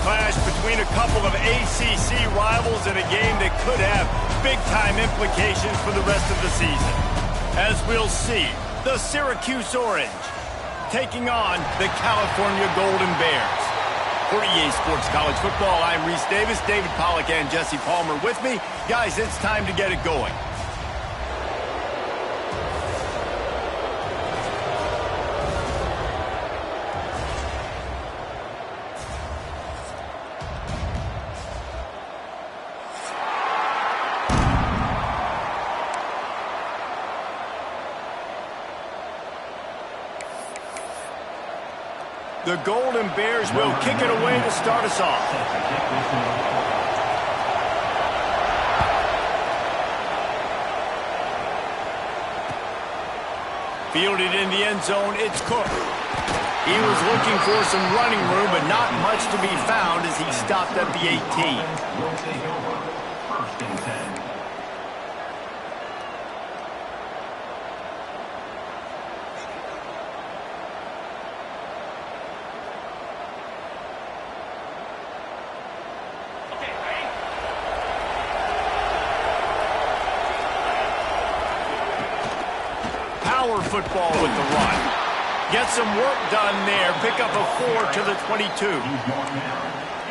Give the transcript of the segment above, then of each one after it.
clash between a couple of ACC rivals in a game that could have big-time implications for the rest of the season. As we'll see, the Syracuse Orange taking on the California Golden Bears. For EA Sports College Football, I'm Reese Davis, David Pollack, and Jesse Palmer with me. Guys, it's time to get it going. The Golden Bears will kick it away to start us off. Fielded in the end zone, it's Cook. He was looking for some running room, but not much to be found as he stopped at the 18. First and 10. Football with the run. Get some work done there. Pick up a 4 to the 22.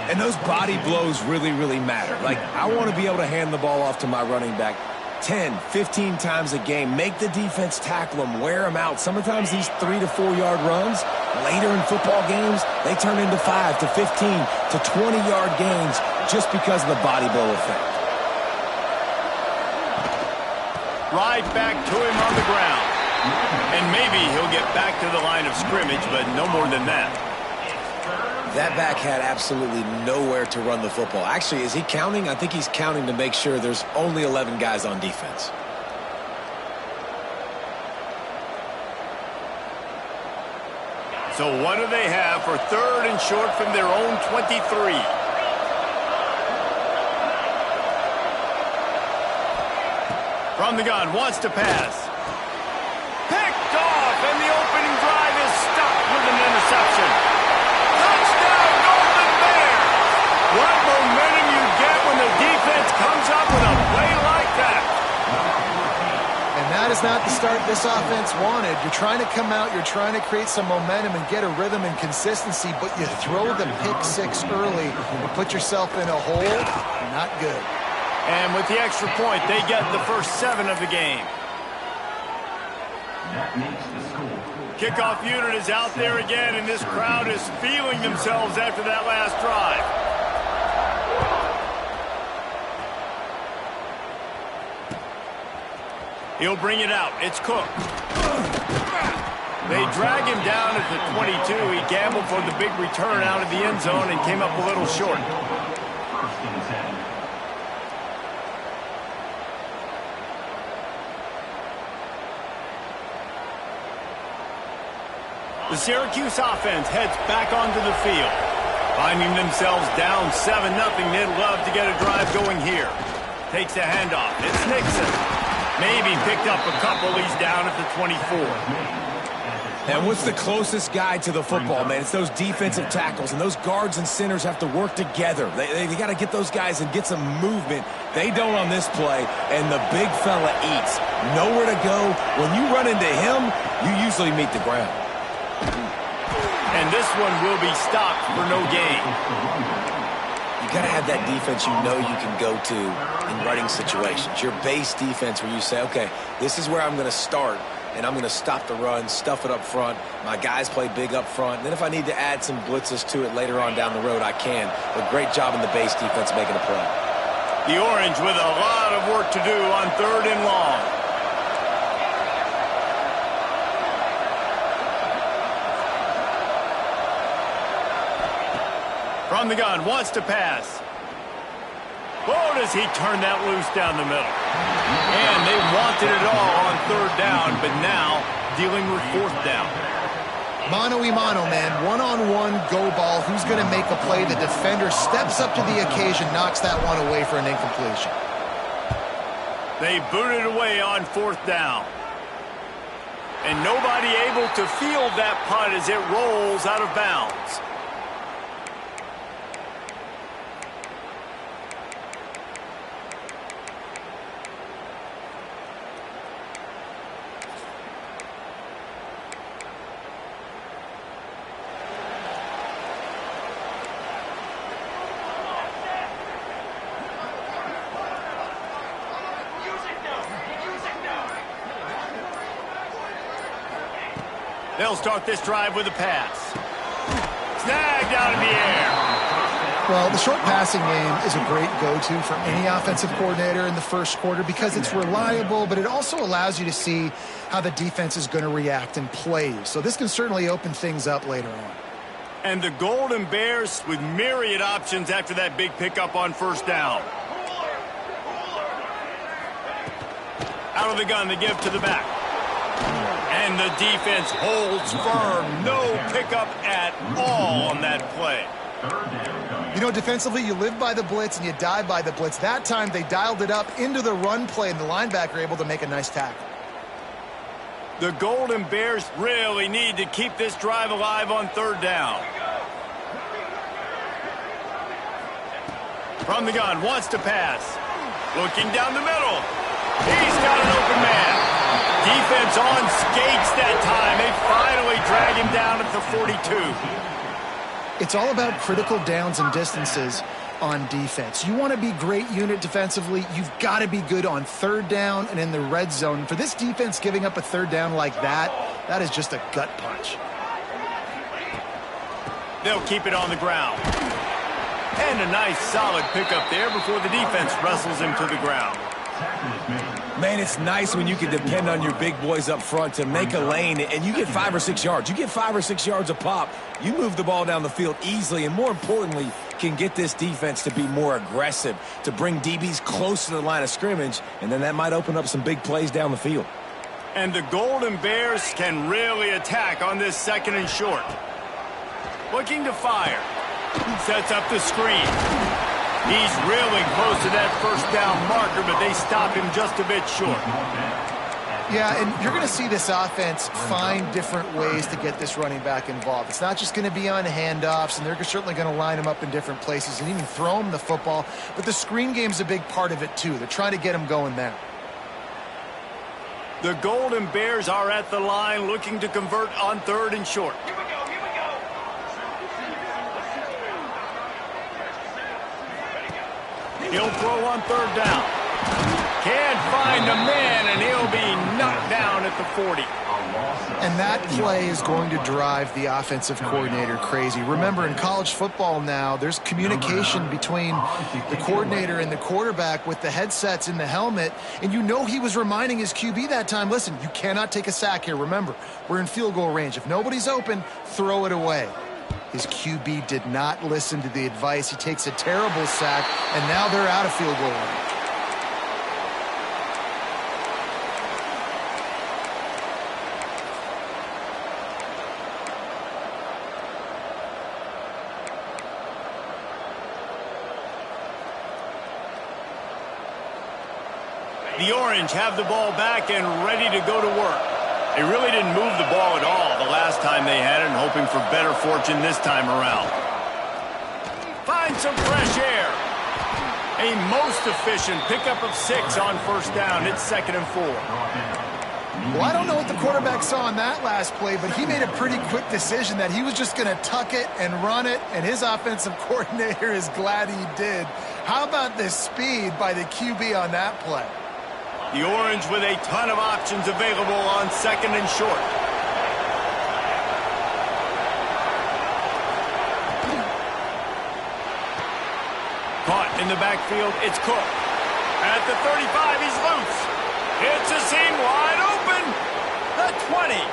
And those body blows really, really matter. Like, I want to be able to hand the ball off to my running back 10, 15 times a game. Make the defense tackle them, wear them out. Sometimes these 3 to 4 yard runs, later in football games, they turn into 5 to 15 to 20 yard gains just because of the body blow effect. Right back to him on the ground. And maybe he'll get back to the line of scrimmage, but no more than that. That back had absolutely nowhere to run the football. Actually, is he counting? I think he's counting to make sure there's only 11 guys on defense. So what do they have for 3rd and short from their own 23? From the gun, wants to pass. Picked off, and the opening drive is stopped with an interception. Touchdown, Golden Bears! What momentum you get when the defense comes up with a play like that. And that is not the start this offense wanted. You're trying to come out, you're trying to create some momentum and get a rhythm and consistency, but you throw the pick 6 early and put yourself in a hole. Not good. And with the extra point, they get the first 7 of the game. Kickoff unit is out there again, and this crowd is feeling themselves after that last drive. He'll bring it out. It's Cook. They drag him down at the 22. He gambled for the big return out of the end zone and came up a little short. The Syracuse offense heads back onto the field. Finding themselves down 7-0, they'd love to get a drive going here. Takes a handoff. It's Nixon. Maybe picked up a couple. He's down at the 24. And what's the closest guy to the football, man? It's those defensive tackles, and those guards and centers have to work together. They got to get those guys and get some movement. They don't on this play, and the big fella eats. Nowhere to go. When you run into him, you usually meet the ground. And this one will be stopped for no gain. You got to have that defense you know you can go to in running situations. Your base defense where you say, okay, this is where I'm going to start, and I'm going to stop the run, stuff it up front. My guys play big up front. And then if I need to add some blitzes to it later on down the road, I can. But great job in the base defense making a play. The Orange with a lot of work to do on 3rd and long. From the gun, wants to pass. Oh, does he turn that loose down the middle. And they wanted it all on 3rd down, but now dealing with 4th down. Mano-a-mano, man. One-on-one go ball. Who's going to make a play? The defender steps up to the occasion, knocks that one away for an incompletion. They boot it away on 4th down. And nobody able to field that punt as it rolls out of bounds. They'll start this drive with a pass. Snagged out in the air. Well, the short passing game is a great go-to for any offensive coordinator in the first quarter because it's reliable, but it also allows you to see how the defense is going to react and play you. So this can certainly open things up later on. And the Golden Bears with myriad options after that big pickup on first down. Out of the gun, they give to the back. And the defense holds firm. No pickup at all on that play. You know, defensively, you live by the blitz and you die by the blitz. That time, they dialed it up into the run play, and the linebacker able to make a nice tackle. The Golden Bears really need to keep this drive alive on third down. From the gun, wants to pass. Looking down the middle. He's got an open man. Defense on skates that time. They finally drag him down at the 42. It's all about critical downs and distances on defense. You want to be great unit defensively, you've got to be good on third down and in the red zone. For this defense giving up a third down like that, that is just a gut punch. They'll keep it on the ground. And a nice solid pickup there before the defense wrestles him to the ground. Man, it's nice when you can depend on your big boys up front to make a lane, and you get 5 or 6 yards. You get 5 or 6 yards a pop. You move the ball down the field easily, and more importantly, can get this defense to be more aggressive, to bring DBs close to the line of scrimmage, and then that might open up some big plays down the field. And the Golden Bears can really attack on this second and short. Looking to fire. Sets up the screen. He's really close to that first down marker, but they stop him just a bit short. Yeah, and you're going to see this offense find different ways to get this running back involved. It's not just going to be on handoffs, and they're certainly going to line him up in different places and even throw him the football. But the screen game's a big part of it, too. They're trying to get him going there. The Golden Bears are at the line looking to convert on third and short. He'll throw on third down. Can't find a man, and he'll be knocked down at the 40. And that play is going to drive the offensive coordinator crazy. Remember, in college football now, there's communication between the coordinator and the quarterback with the headsets in the helmet, and you know he was reminding his QB that time, listen, you cannot take a sack here. Remember, we're in field goal range. If nobody's open, throw it away. His QB did not listen to the advice. He takes a terrible sack, and now they're out of field goal range. The Orange have the ball back and ready to go to work. They really didn't move the ball at all the last time they had it, and hoping for better fortune this time around. Find some fresh air. A most efficient pickup of 6 on first down. It's 2nd and 4. Well, I don't know what the quarterback saw on that last play, but he made a pretty quick decision that he was just going to tuck it and run it, and his offensive coordinator is glad he did. How about the speed by the QB on that play? The Orange with a ton of options available on 2nd and short. Caught in the backfield, it's Cook. At the 35, he's loose. It's a seam wide open. The 20.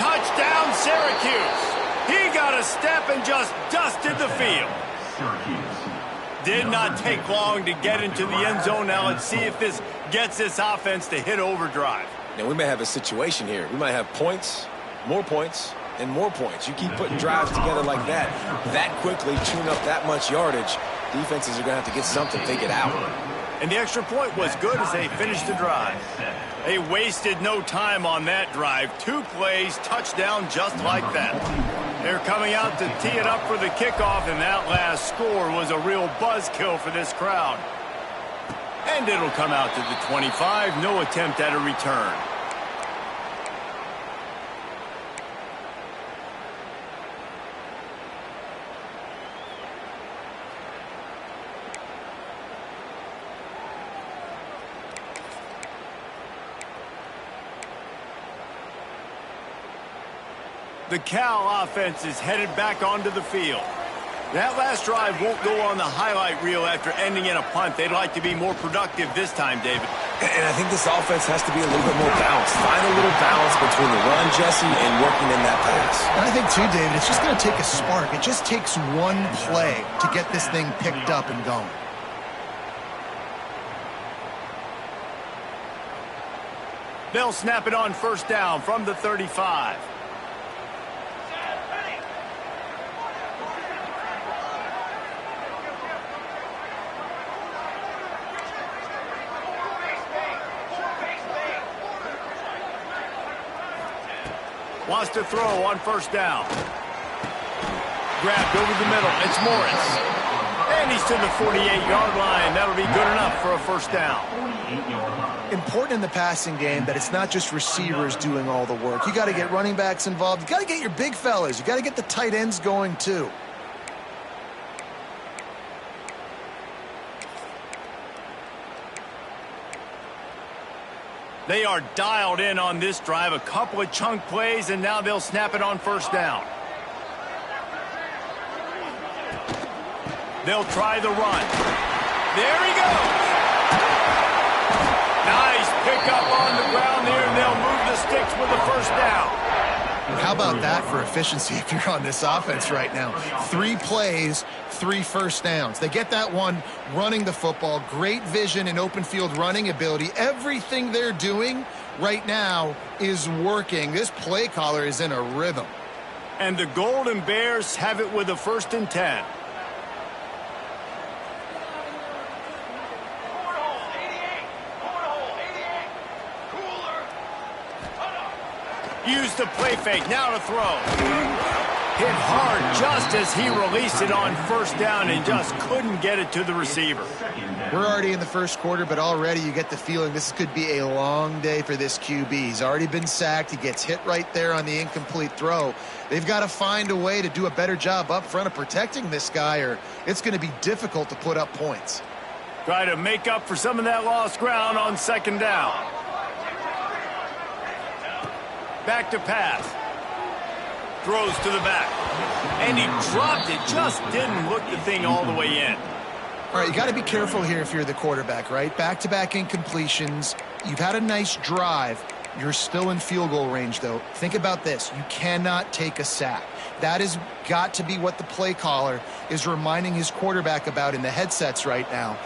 Touchdown, Syracuse. He got a step and just dusted the field. Did not take long to get into the end zone. Now let's see if this gets this offense to hit overdrive. Now we may have a situation here. We might have points, and more points. You keep putting drives together like that quickly, tune up that much yardage, defenses are going to have to get something to get out. And the extra point was good as they finished the drive. They wasted no time on that drive. 2 plays, touchdown just like that. They're coming out to tee it up for the kickoff, and that last score was a real buzzkill for this crowd. And it'll come out to the 25. No attempt at a return. The Cal offense is headed back onto the field. That last drive won't go on the highlight reel after ending in a punt. They'd like to be more productive this time, David. And I think this offense has to be a little bit more balanced. Find a little balance between the run, Jesse, and working in that pass. And I think, too, David, it's just going to take a spark. It just takes one play to get this thing picked up and going. They'll snap it on first down from the 35. Wants to throw on first down. Grabbed over the middle. It's Morris. And he's to the 48-yard line. That'll be good enough for a first down. Important in the passing game that it's not just receivers doing all the work. You got to get running backs involved. You got to get your big fellas. You got to get the tight ends going too. They are dialed in on this drive. A couple of chunk plays, and now they'll snap it on first down. They'll try the run. There he goes. Nice pickup on the ground there, and they'll move the sticks with the first down. How about that for efficiency if you're on this offense right now? 3 plays, 3 first downs. They get that one running the football. Great vision and open field running ability. Everything they're doing right now is working. This play caller is in a rhythm. And the Golden Bears have it with a 1st and 10. Use the play fake, now to throw. Hit hard just as he released it on first down and just couldn't get it to the receiver. We're already in the first quarter, but already you get the feeling this could be a long day for this QB. He's already been sacked. He gets hit right there on the incomplete throw. They've got to find a way to do a better job up front of protecting this guy, or it's going to be difficult to put up points. Try to make up for some of that lost ground on 2nd down. Back to pass. Throws to the back. And he dropped it. Just didn't look the thing all the way in. All right, you got to be careful here if you're the quarterback, right? Back-to-back incompletions. You've had a nice drive. You're still in field goal range, though. Think about this. You cannot take a sack. That has got to be what the play caller is reminding his quarterback about in the headsets right now.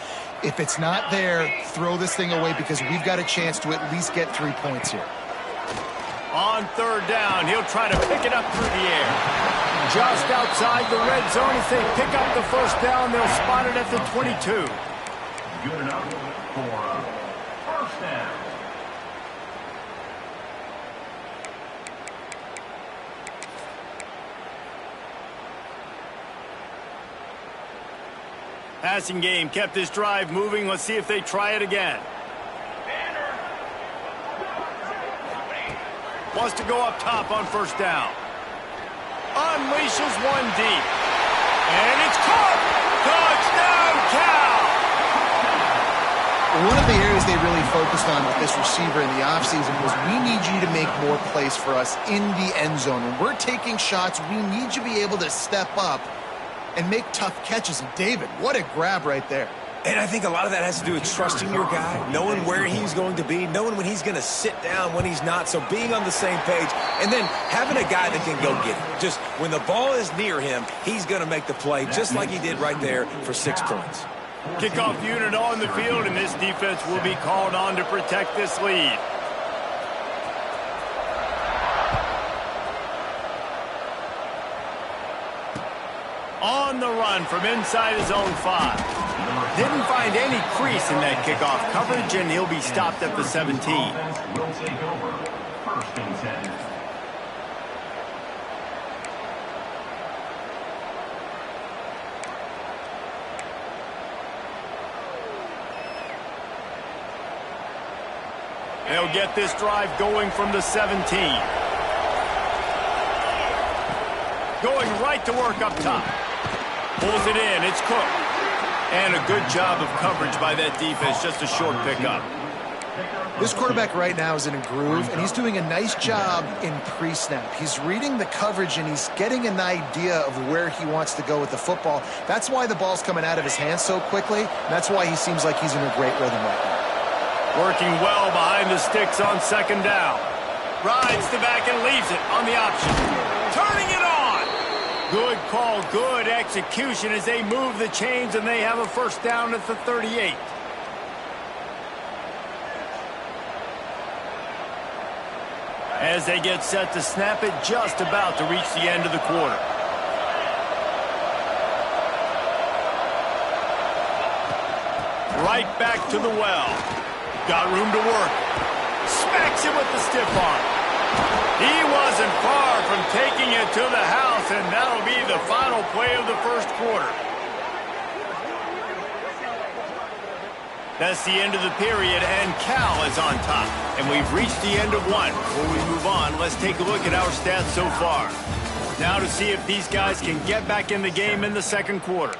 If it's not there, throw this thing away because we've got a chance to at least get 3 points here. On 3rd down, he'll try to pick it up through the air. Just outside the red zone. If they pick up the first down, they'll spot it at the 22. Good enough for a first down. Passing game kept this drive moving. Let's see if they try it again. Wants to go up top on first down. Unleashes one deep. And it's caught. Touchdown, Cal. One of the areas they really focused on with this receiver in the offseason was we need you to make more plays for us in the end zone. When we're taking shots, we need you to be able to step up and make tough catches. And David, what a grab right there. And I think a lot of that has to do with trusting your guy, knowing where he's going to be, knowing when he's going to sit down, when he's not. So being on the same page, and then having a guy that can go get it. Just when the ball is near him, he's going to make the play, just like he did right there for 6 points. Kickoff unit on the field, and this defense will be called on to protect this lead. On the run from inside his own 5. Didn't find any crease in that kickoff coverage, and he'll be stopped at the 17. Will take over. 1st and 10. They'll get this drive going from the 17. Going right to work up top. Pulls it in. It's Cook. And a good job of coverage by that defense. Just a short pickup. This quarterback right now is in a groove, and he's doing a nice job in pre-snap. He's reading the coverage, and he's getting an idea of where he wants to go with the football. That's why the ball's coming out of his hands so quickly, and that's why he seems like he's in a great rhythm right now. Working well behind the sticks on second down. Rides the back and leaves it on the option. Turning it on. Good call, good execution as they move the chains, and they have a first down at the 38. As they get set to snap it, just about to reach the end of the quarter. Right back to the well. Got room to work. Smacks it with the stiff arm. He wasn't far from taking it to the house, and that'll be the final play of the first quarter. That's the end of the period, and Cal is on top. And we've reached the end of one. Before we move on, let's take a look at our stats so far. Now to see if these guys can get back in the game in the second quarter.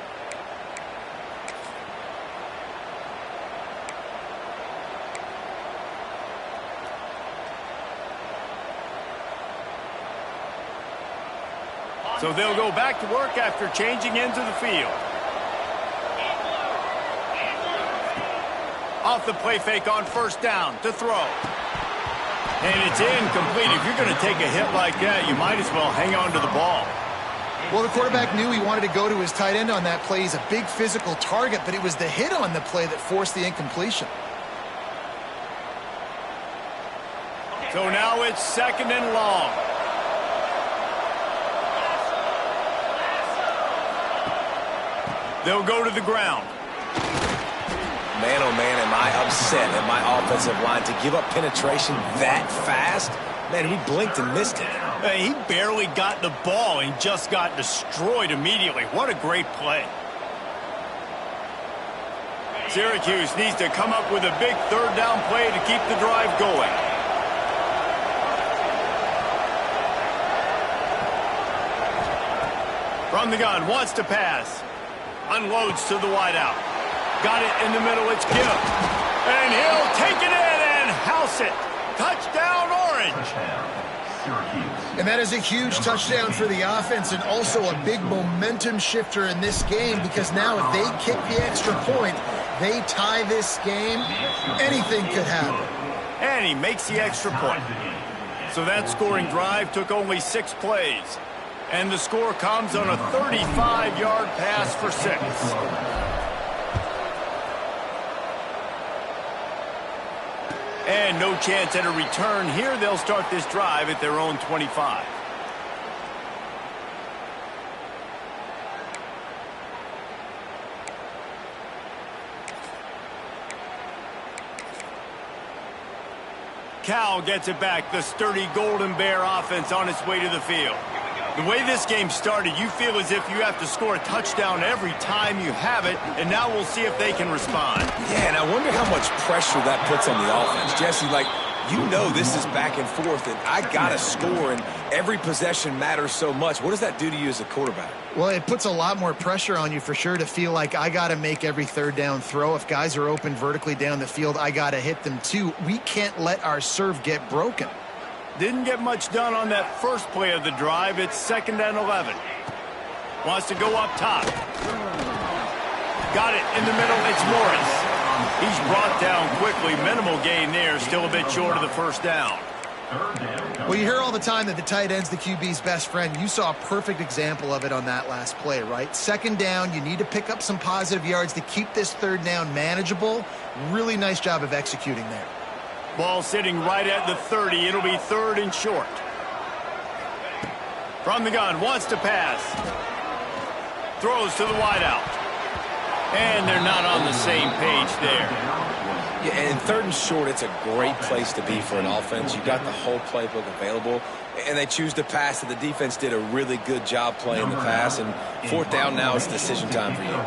So they'll go back to work after changing into the field. Off the play fake on first down to throw. And it's incomplete. If you're going to take a hit like that, you might as well hang on to the ball. Well, the quarterback knew he wanted to go to his tight end on that play. He's a big physical target, but it was the hit on the play that forced the incompletion. So now it's second and long. They'll go to the ground. Man, oh man, am I upset at my offensive line to give up penetration that fast? Man, we blinked and missed it. Hey, he barely got the ball and just got destroyed immediately. What a great play. Syracuse needs to come up with a big third down play to keep the drive going. From the gun, wants to pass. Unloads to the wideout. Got it in the middle, it's Gibb. And he'll take it in and house it. Touchdown, Orange. And that is a huge touchdown for the offense and also a big momentum shifter in this game, because now if they kick the extra point, they tie this game, anything could happen. And he makes the extra point. So that scoring drive took only 6 plays. And the score comes on a 35-yard pass for 6. And no chance at a return here. They'll start this drive at their own 25. Cal gets it back. The sturdy Golden Bear offense on its way to the field. The way this game started, you feel as if you have to score a touchdown every time you have it, and now we'll see if they can respond. Yeah, and I wonder how much pressure that puts on the offense. Jesse, like, you know this is back and forth, and I got to score, and every possession matters so much. What does that do to you as a quarterback? Well, it puts a lot more pressure on you for sure to feel like I got to make every third down throw. If guys are open vertically down the field, I got to hit them too. We can't let our serve get broken. Didn't get much done on that first play of the drive. It's second and 11. Wants to go up top. Got it in the middle. It's Morris. He's brought down quickly. Minimal gain there. Still a bit short of the first down. Well, you hear all the time that the tight end's the QB's best friend. You saw a perfect example of it on that last play, right? Second down, you need to pick up some positive yards to keep this third down manageable. Really nice job of executing there. Ball sitting right at the 30. It'll be third and short. From the gun, wants to pass. Throws to the wideout. And they're not on the same page there. Yeah, and third and short, it's a great place to be for an offense. You got the whole playbook available, and they choose to pass, and the defense did a really good job playing the pass, and fourth down now is decision time for you.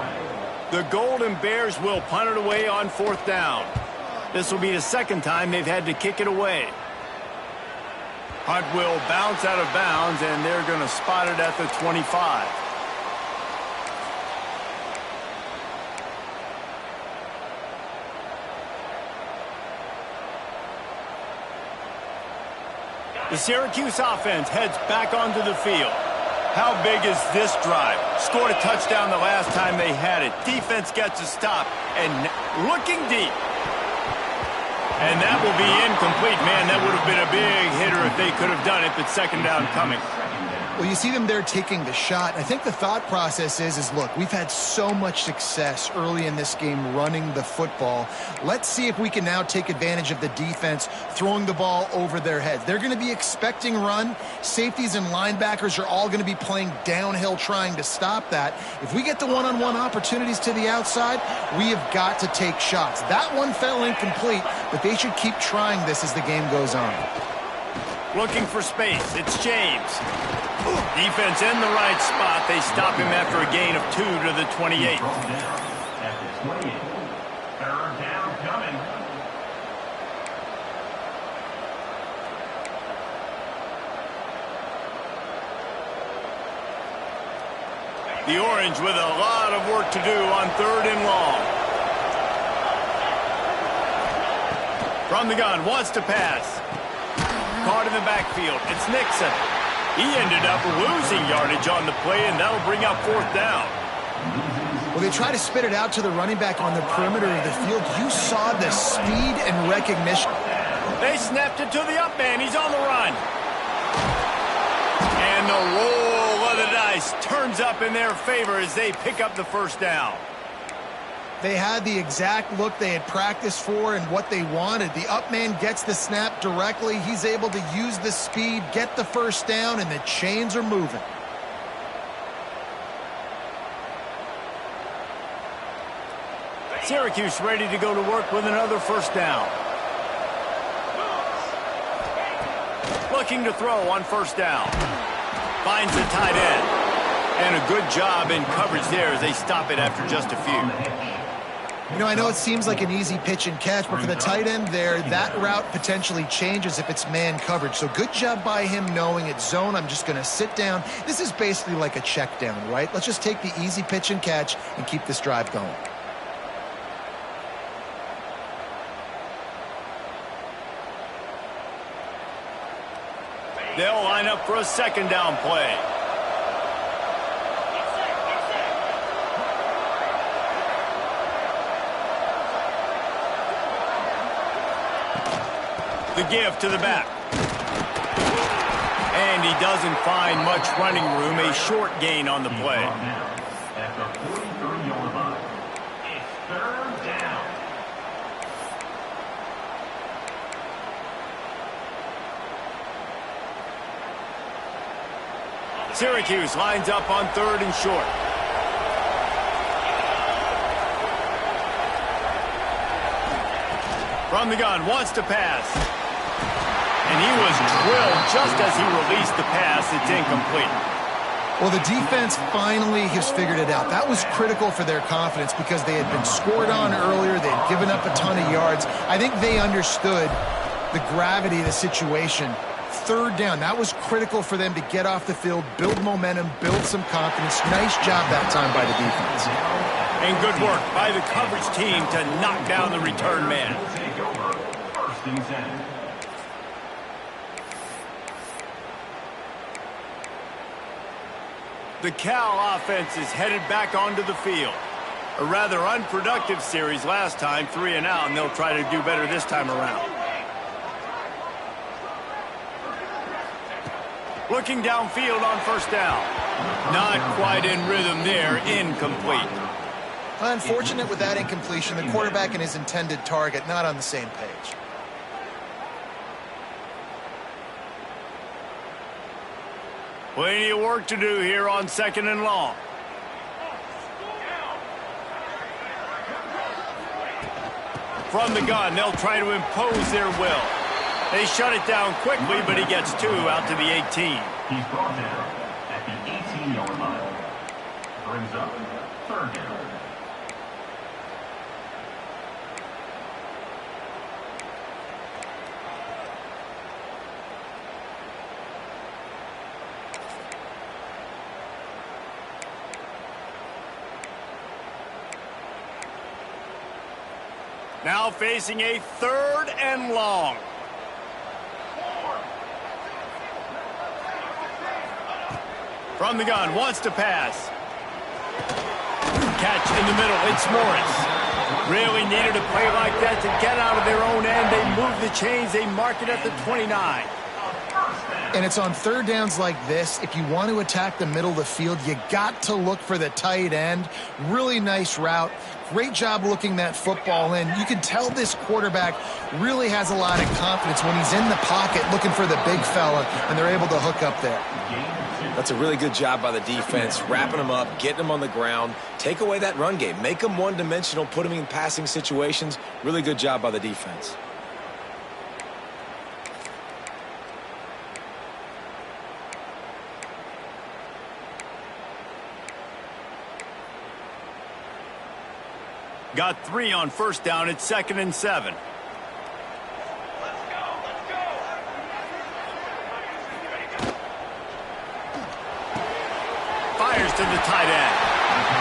The Golden Bears will punt it away on fourth down. This will be the second time they've had to kick it away. Punt will bounce out of bounds, and they're going to spot it at the 25. The Syracuse offense heads back onto the field. How big is this drive? Scored a touchdown the last time they had it. Defense gets a stop and looking deep. And that will be incomplete. Man, that would have been a big hitter if they could have done it, but second down coming. Well, you see them there taking the shot. I think the thought process is look, we've had so much success early in this game running the football. Let's see if we can now take advantage of the defense throwing the ball over their heads. They're going to be expecting run. Safeties and linebackers are all going to be playing downhill trying to stop that. If we get the one-on-one opportunities to the outside, we have got to take shots. That one fell incomplete, but they should keep trying this as the game goes on. Looking for space. It's James. Defense in the right spot. They stop him after a gain of 2 to the 28. At the 28. Third down coming. The Orange with a lot of work to do on 3rd and long. From the gun, wants to pass. Caught in the backfield. It's Nixon. He ended up losing yardage on the play, and that'll bring up 4th down. Well, they try to spit it out to the running back on the perimeter of the field. You saw the speed and recognition. They snapped it to the up man. He's on the run. And the roll of the dice turns up in their favor as they pick up the 1st down. They had the exact look they had practiced for and what they wanted. The up man gets the snap directly. He's able to use the speed, get the 1st down, and the chains are moving. Syracuse ready to go to work with another 1st down. Looking to throw on 1st down. Finds the tight end. And a good job in coverage there as they stop it after just a few. You know, I know it seems like an easy pitch and catch, but for the tight end there, that route potentially changes if it's man coverage. So good job by him knowing it's zone. I'm just going to sit down. This is basically like a check down, right? Let's just take the easy pitch and catch and keep this drive going. They'll line up for a 2nd down play. The give to the back. And he doesn't find much running room. A short gain on the play. At the 43-yard line. It's 3rd down. Syracuse lines up on 3rd and short. From the gun, wants to pass. And he was drilled just as he released the pass. It's incomplete. Well, the defense finally has figured it out. That was critical for their confidence because they had been scored on earlier. They had given up a ton of yards. I think they understood the gravity of the situation. 3rd down, that was critical for them to get off the field, build momentum, build some confidence. Nice job that time by the defense. And good work by the coverage team to knock down the return man. Take over. 1st and 10. The Cal offense is headed back onto the field. A rather unproductive series last time, 3 and out, and they'll try to do better this time around. Looking downfield on 1st down. Not quite in rhythm there, incomplete. Unfortunate with that incompletion. The quarterback and his intended target not on the same page. Plenty of work to do here on 2nd and long. From the gun, they'll try to impose their will. They shut it down quickly, but he gets 2 out to the 18. He's brought down at the 18-yard line. Brings up 3rd down. Now facing a 3rd and long. From the gun, wants to pass. Catch in the middle, it's Morris. Really needed a play like that to get out of their own end. They move the chains, they mark it at the 29. And it's on third downs like this. If you want to attack the middle of the field, you got to look for the tight end. Really nice route. Great job looking that football in. You can tell this quarterback really has a lot of confidence when he's in the pocket looking for the big fella, and they're able to hook up there. That's a really good job by the defense, wrapping them up, getting them on the ground. Take away that run game. Make them one-dimensional, put them in passing situations. Really good job by the defense. Got 3 on first down. It's 2nd and 7. Fires to the tight end.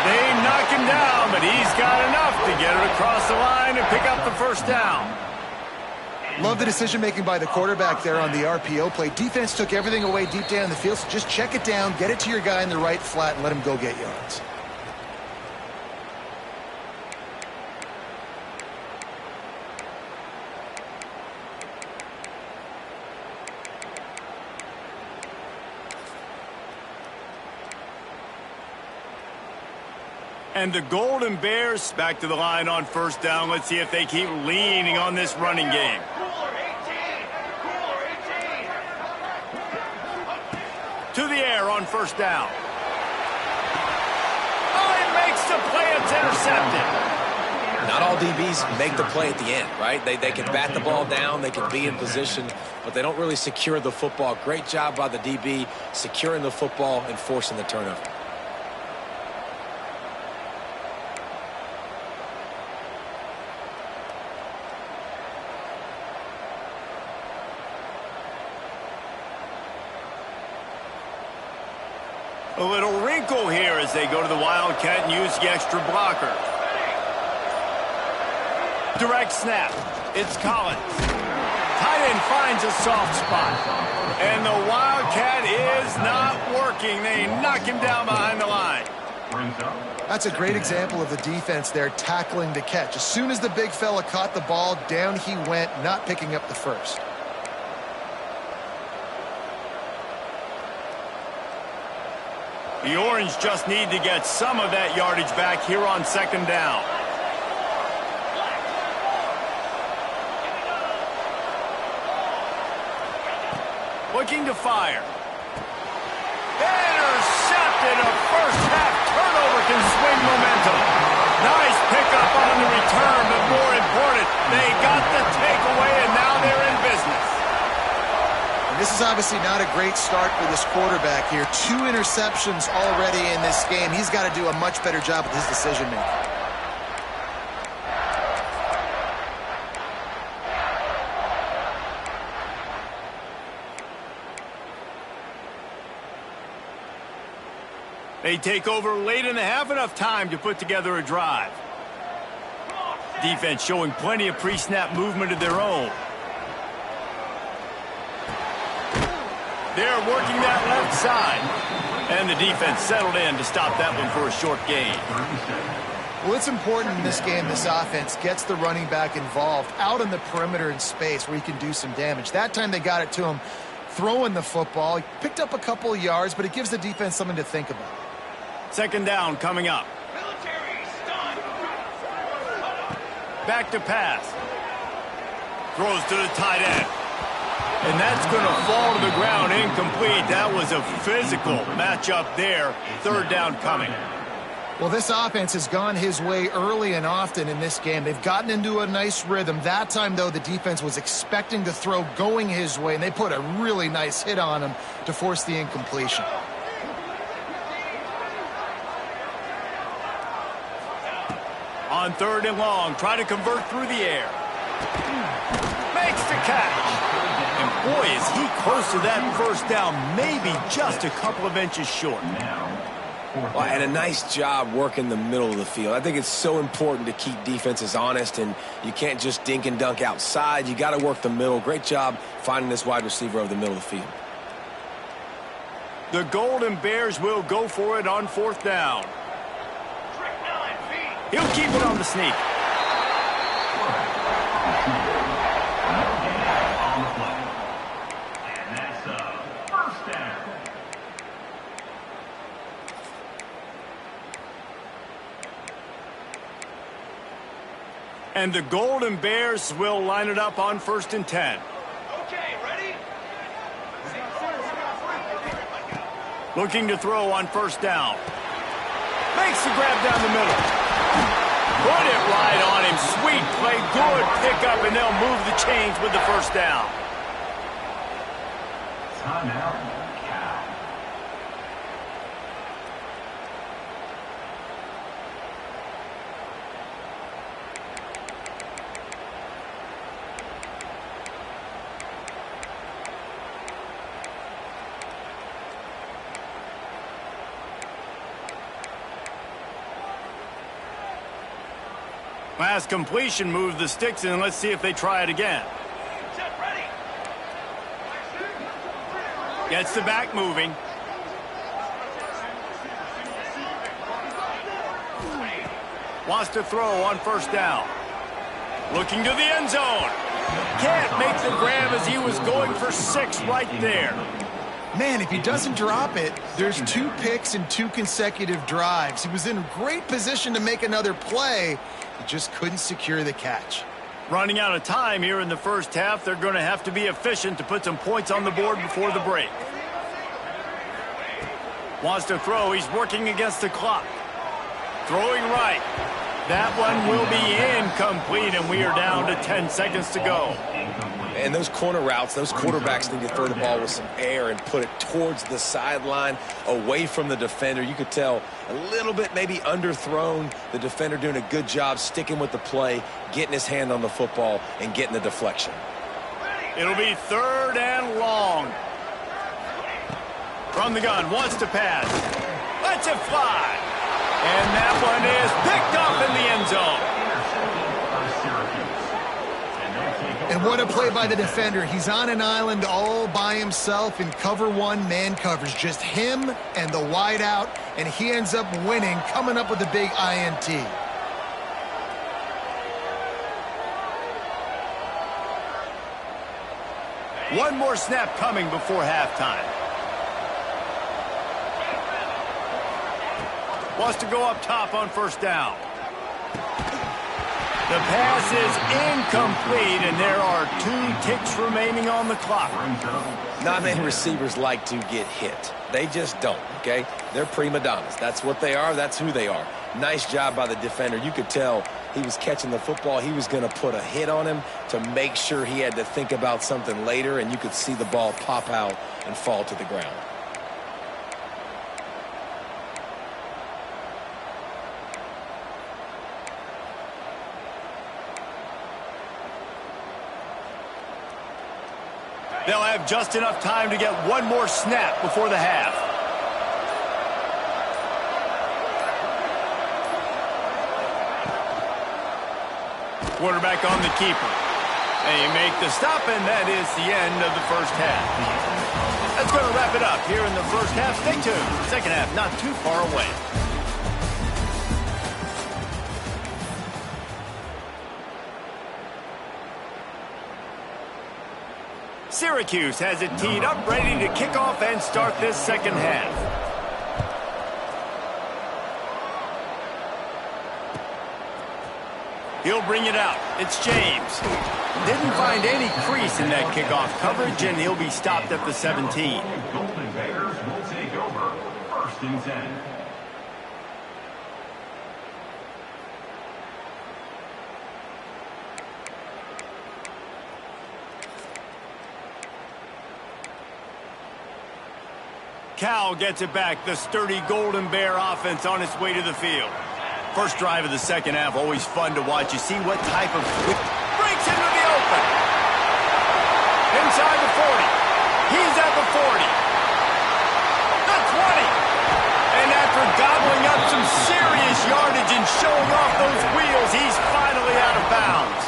They knock him down, but he's got enough to get it across the line and pick up the first down. Love the decision-making by the quarterback there on the RPO play. Defense took everything away deep down the field, so just check it down, get it to your guy in the right flat, and let him go get yards. And the Golden Bears back to the line on first down. Let's see if they keep leaning on this running game. To the air on first down. Oh, he makes the play. It's intercepted. Not all DBs make the play at the end, right? They can bat the ball down, they can be in position, but they don't really secure the football. Great job by the DB securing the football and forcing the turnover. A little wrinkle here as they go to the Wildcat and use the extra blocker. Direct snap. It's Collins. Tight end finds a soft spot. And the Wildcat is not working. They knock him down behind the line. That's a great example of the defense there tackling the catch. As soon as the big fella caught the ball, down he went, not picking up the first. The Orange just need to get some of that yardage back here on second down. Looking to fire. Intercepted. A first half turnover can swing momentum. Nice pickup on the return, but more important, they got the takeaway and now they're in business. This is obviously not a great start for this quarterback here. 2 interceptions already in this game. He's got to do a much better job with his decision-making. They take over late in the half, enough time to put together a drive. Defense showing plenty of pre-snap movement of their own. They're working that left side. And the defense settled in to stop that one for a short gain. Well, it's important in this game this offense gets the running back involved out on the perimeter in space where he can do some damage. That time they got it to him throwing the football. He picked up a couple of yards, but it gives the defense something to think about. Second down coming up. Back to pass. Throws to the tight end. And that's going to fall to the ground incomplete. That was a physical matchup there. Third down coming. Well, this offense has gone his way early and often in this game. They've gotten into a nice rhythm. That time, though, the defense was expecting the throw going his way, and they put a really nice hit on him to force the incompletion. On third and long, try to convert through the air. Makes the catch. And boy, is he close to that first down, maybe just a couple of inches short. Well, and a nice job working the middle of the field. I think it's so important to keep defenses honest, and you can't just dink and dunk outside. You got to work the middle. Great job finding this wide receiver over the middle of the field. The Golden Bears will go for it on 4th down. He'll keep it on the sneak. And that's a first down. And the Golden Bears will line it up on 1st and 10. Okay, ready? Looking to throw on 1st down. Makes the grab down the middle. Put it right on him. Sweet play. Good pickup, and they'll move the chains with the 1st down. Timeout, Cal. Last completion moved the sticks in. Let's see if they try it again. Set, ready? Gets the back moving. Wants to throw on 1st down. Looking to the end zone. Can't make the grab as he was going for 6 right there. Man, if he doesn't drop it, there's 2 picks in 2 consecutive drives. He was in great position to make another play. He just couldn't secure the catch. Running out of time here in the 1st half. They're going to have to be efficient to put some points on the board before the break. Wants to throw. He's working against the clock. Throwing right. That one will be incomplete, and we are down to 10 seconds to go. And those corner routes, those quarterbacks need to throw the ball with some air and put it towards the sideline, away from the defender. You could tell a little bit maybe underthrown. The defender doing a good job sticking with the play, getting his hand on the football, and getting the deflection. It'll be 3rd and long. From the gun, wants to pass. Lets it fly. And that one is picked up in the end zone. And what a play by the defender. He's on an island all by himself in cover 1 man coverage. Just him and the wide out, and he ends up winning, coming up with a big INT. One more snap coming before halftime. Wants to go up top on 1st down. The pass is incomplete, and there are 2 ticks remaining on the clock. Not many receivers like to get hit. They just don't, okay? They're prima donnas. That's what they are. That's who they are. Nice job by the defender. You could tell he was catching the football. He was going to put a hit on him to make sure he had to think about something later, and you could see the ball pop out and fall to the ground. They'll have just enough time to get one more snap before the half. Quarterback on the keeper. They make the stop, and that is the end of the 1st half. That's going to wrap it up here in the 1st half. Stay tuned. 2nd half not too far away. Syracuse has it teed up, ready to kick off and start this 2nd half. He'll bring it out. It's James. Didn't find any crease in that kickoff coverage, and he'll be stopped at the 17. Golden Bears will take over 1st and 10. Cal gets it back. The sturdy Golden Bear offense on its way to the field. First drive of the 2nd half, always fun to watch. You see what type of breaks into the open. Inside the 40. He's at the 40. The 20. And after gobbling up some serious yardage and showing off those wheels, he's finally out of bounds.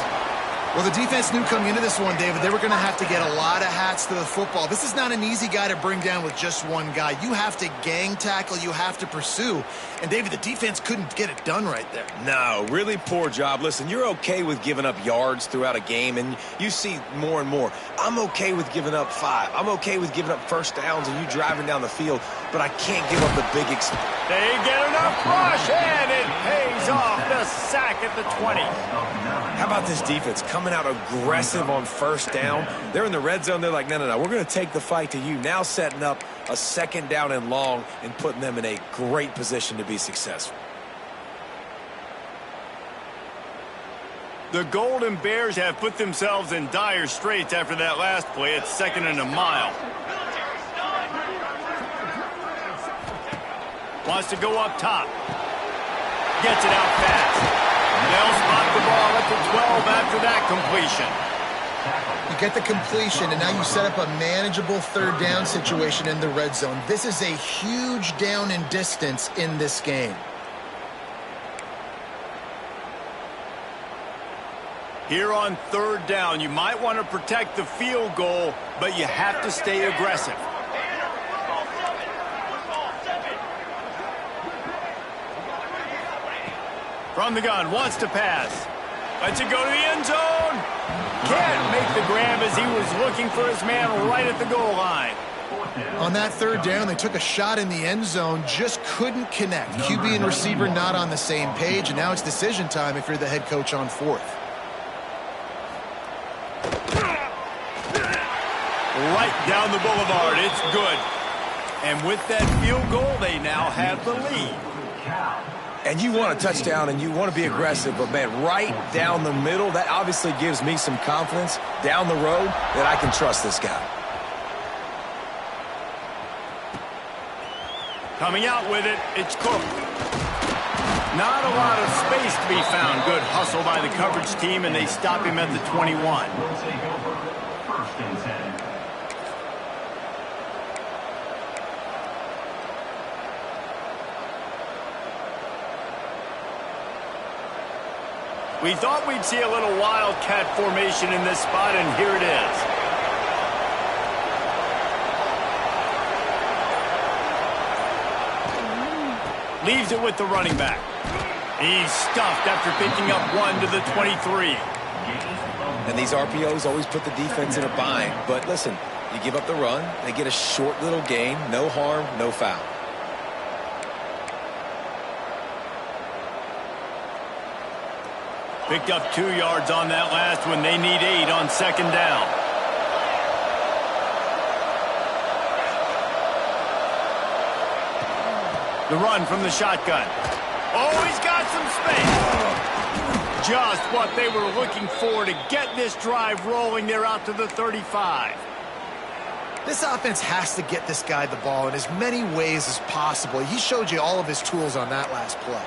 Well, the defense knew coming into this one, David, they were going to have to get a lot of hats to the football. This is not an easy guy to bring down with just one guy. You have to gang tackle, you have to pursue. And, David, the defense couldn't get it done right there. No, really poor job. Listen, you're okay with giving up yards throughout a game, and you see more and more. I'm okay with giving up 5. I'm okay with giving up first downs and you driving down the field, but I can't give up the big They get enough rush, and it pays off. The sack at the 20. How about this defense coming out aggressive on first down? They're in the red zone. They're like, no, we're going to take the fight to you. Now setting up a second down and long and putting them in a great position to be successful. The Golden Bears have put themselves in dire straits after that last play. It's 2nd and a mile. Wants to go up top. Gets it out fast. They'll spot the ball at the 12 after that completion. You get the completion, and now you set up a manageable third down situation in the red zone. This is a huge down in distance in this game. Here on 3rd down, you might want to protect the field goal, but you have to stay aggressive. From the gun, wants to pass. Lets it go to the end zone. Can't make the grab as he was looking for his man right at the goal line. On that 3rd down, they took a shot in the end zone, just couldn't connect. QB and receiver not on the same page, and now it's decision time if you're the head coach on 4th. Right down the boulevard. It's good. And with that field goal, they now have the lead. And you want a touchdown and you want to be aggressive, but, man, right down the middle, that obviously gives me some confidence down the road that I can trust this guy. Coming out with it, it's Cook. Not a lot of space to be found. Good hustle by the coverage team, and they stop him at the 21. Will take over 1st and 10. We thought we'd see a little wildcat formation in this spot, and here it is. Leaves it with the running back. He's stuffed after picking up 1 to the 23. And these RPOs always put the defense in a bind. But listen, you give up the run, they get a short little gain, no harm, no foul. Picked up 2 yards on that last one. They need 8 on 2nd down. The run from the shotgun. Oh, he's got some space. Just what they were looking for to get this drive rolling. They're out to the 35. This offense has to get this guy the ball in as many ways as possible. He showed you all of his tools on that last play.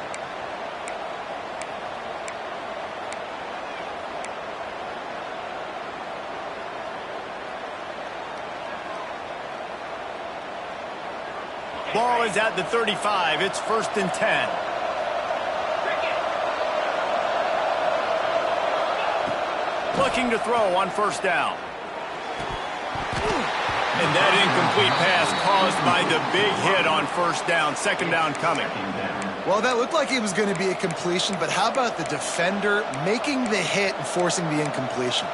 Ball is at the 35. It's 1st and 10. Looking to throw on 1st down. And that incomplete pass caused by the big hit on 1st down. 2nd down coming. Well, that looked like it was going to be a completion, but how about the defender making the hit and forcing the incompletion?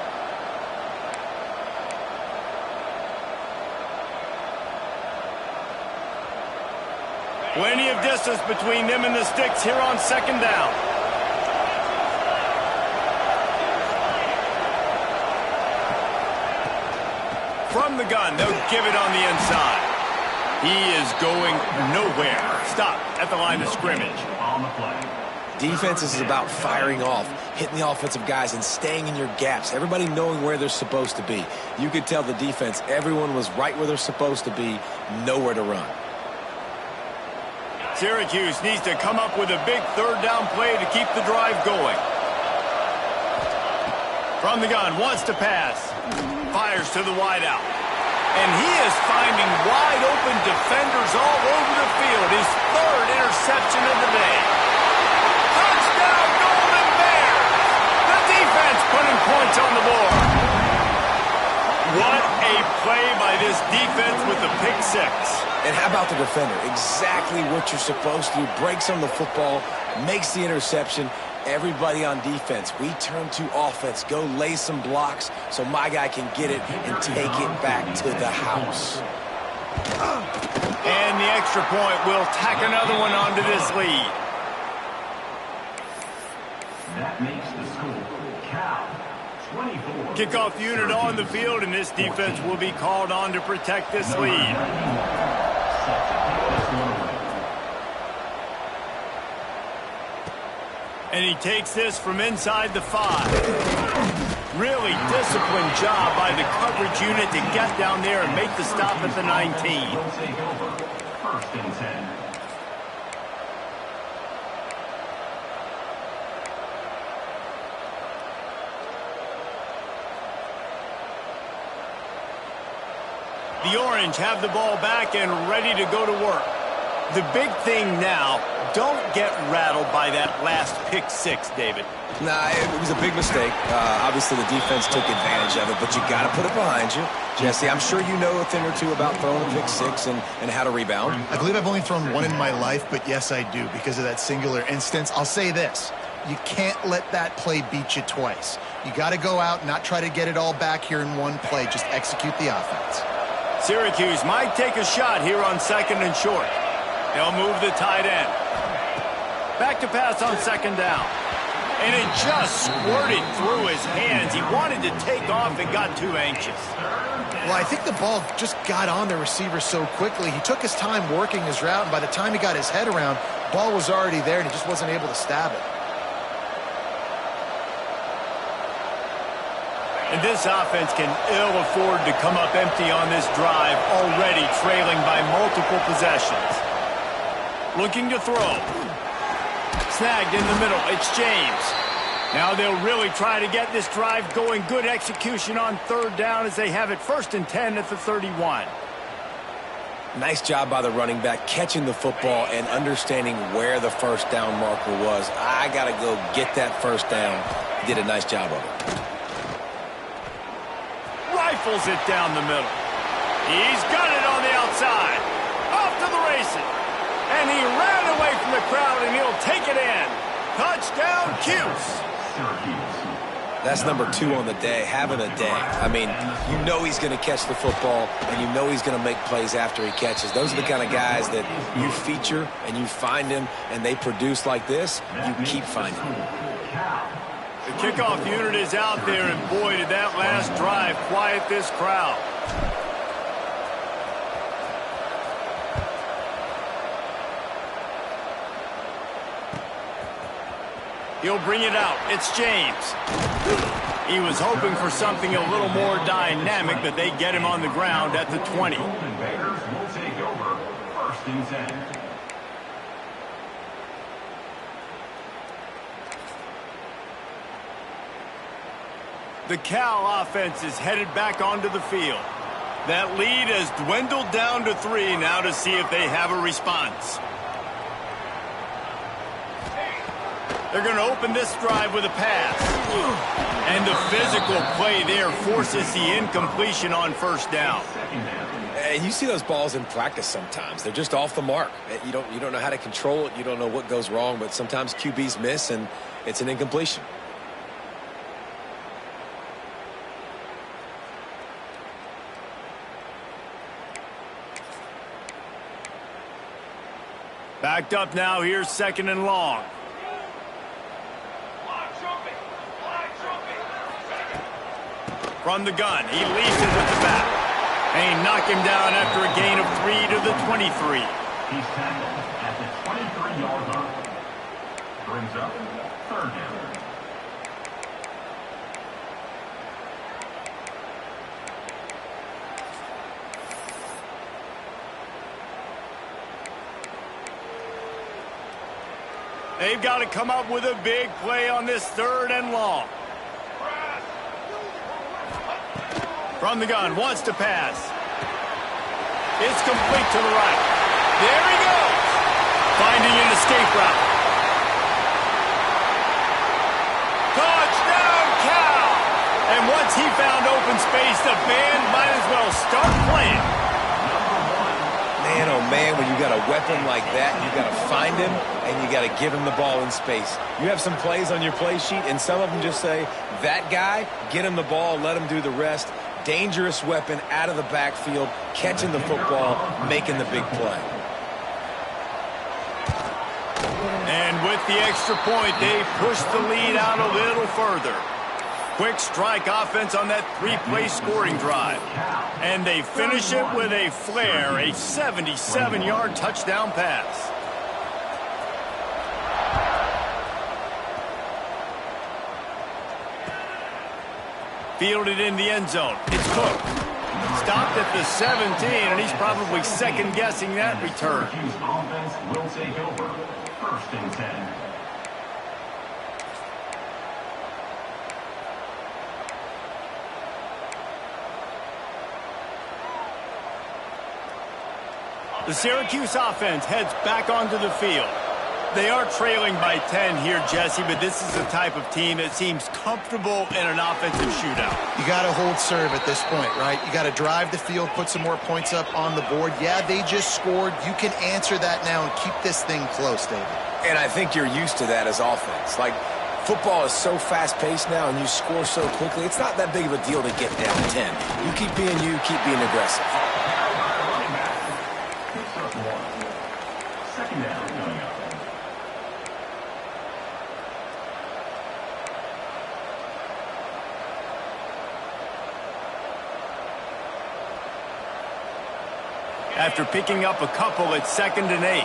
Plenty of distance between them and the sticks here on 2nd down. From the gun, they'll give it on the inside. He is going nowhere. Stop at the line of scrimmage. On the play. Defense is about firing off, hitting the offensive guys, and staying in your gaps. Everybody knowing where they're supposed to be. You could tell the defense, everyone was right where they're supposed to be, nowhere to run. Syracuse needs to come up with a big 3rd down play to keep the drive going. From the gun, wants to pass. Fires to the wideout. And he is finding wide open defenders all over the field. His 3rd interception of the day. Touchdown, Golden Bears! The defense putting points on the Great play by this defense with the pick six. And how about the defender? Exactly what you're supposed to do. Breaks on the football, makes the interception. Everybody on defense, we turn to offense. Go lay some blocks so my guy can get it and take it back to the house. And the extra point will tack another one onto this lead. That makes the score Cal 24. Kickoff unit on the field, and this defense will be called on to protect this lead. And he takes this from inside the 5. Really disciplined job by the coverage unit to get down there and make the stop at the 19. Will take over. First and 10. The Orange have the ball back and ready to go to work. The big thing now, don't get rattled by that last pick six, David. Nah, it was a big mistake. Obviously, the defense took advantage of it, but you got to put it behind you. Jesse, I'm sure you know a thing or two about throwing a pick six and how to rebound. I believe I've only thrown one in my life, but yes, I do because of that singular instance. I'll say this. You can't let that play beat you twice. You got to go out and not try to get it all back here in one play. Just execute the offense. Syracuse might take a shot here on second and short. They'll move the tight end. Back to pass on second down. And it just squirted through his hands. He wanted to take off and got too anxious. Well, I think the ball just got on the receiver so quickly. He took his time working his route, and by the time he got his head around, ball was already there, and he just wasn't able to stab it. And this offense can ill afford to come up empty on this drive, already trailing by multiple possessions. Looking to throw. Snagged in the middle. It's James. Now they'll really try to get this drive going. Good execution on third down as they have it first and 10 at the 31. Nice job by the running back, catching the football and understanding where the first down marker was. I got to go get that first down. He did a nice job of it. Rifles it down the middle. He's got it on the outside. Off to the races. And he ran away from the crowd, and he'll take it in. Touchdown, Cuse. That's number 2 on the day, having a day. I mean, you know he's going to catch the football, and you know he's going to make plays after he catches. Those are the kind of guys that you feature, and you find them, and they produce like this, you keep finding them. The kickoff unit is out there, and boy, did that last drive quiet this crowd. He'll bring it out. It's James. He was hoping for something a little more dynamic, but they get him on the ground at the 20. Bears will take over. First and 10. The Cal offense is headed back onto the field. That lead has dwindled down to 3 now to see if they have a response. They're going to open this drive with a pass. And the physical play there forces the incompletion on first down. And you see those balls in practice sometimes. They're just off the mark. You don't know how to control it. You don't know what goes wrong, but sometimes QBs miss, and it's an incompletion. Backed up now, here's second and long. From the gun, he leaves it with the bat. And he knocked him down after a gain of 3 to the 23. He's tackled at the 23-yard line. Brings up third down. They've got to come up with a big play on this third and long. From the gun, wants to pass. It's complete to the right. There he goes. Finding an escape route. Touchdown, Cal! And once he found open open space. The band might as well start playing. Man, oh man, when you got a weapon like that, you got to find him and you got to give him the ball in space. You have some plays on your play sheet, and some of them just say, that guy, get him the ball, let him do the rest. Dangerous weapon out of the backfield, catching the football, making the big play. And with the extra point, they push the lead out a little further. Quick strike offense on that three-play scoring drive. And they finish it with a flare, a 77-yard touchdown pass. Fielded in the end zone. It's Cook. Stopped at the 17, and he's probably second-guessing that return. Offense will take over. First and 10. The Syracuse offense heads back onto the field. They are trailing by 10 here, Jesse, but this is the type of team that seems comfortable in an offensive shootout. You got to hold serve at this point, right? You got to drive the field, put some more points up on the board. Yeah, they just scored. You can answer that now and keep this thing close, David. And I think you're used to that as offense. Like, football is so fast-paced now and you score so quickly, it's not that big of a deal to get down 10. You keep being you, keep being aggressive. Second down coming up. After picking up a couple, it's 2nd and 8.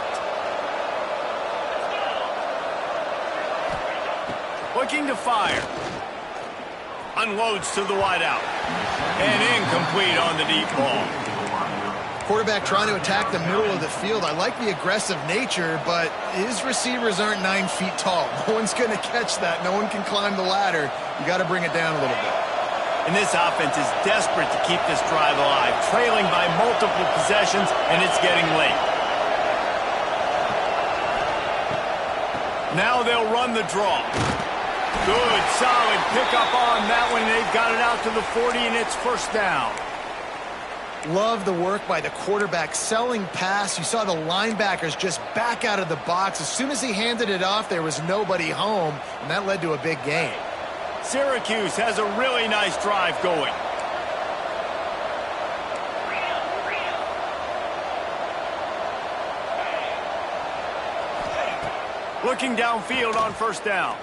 Looking to fire. Unloads to the wideout. And incomplete on the deep ball. Quarterback trying to attack the middle of the field. I like the aggressive nature, but his receivers aren't 9 feet tall. No one's going to catch that. No one can climb the ladder. You got to bring it down a little bit. And this offense is desperate to keep this drive alive, trailing by multiple possessions, and it's getting late. Now they'll run the draw. Good, solid pickup on that one. They've got it out to the 40, and it's first down. Love the work by the quarterback, selling pass. You saw the linebackers just back out of the box. As soon as he handed it off, there was nobody home, and that led to a big gain. Syracuse has a really nice drive going. Looking downfield on first down.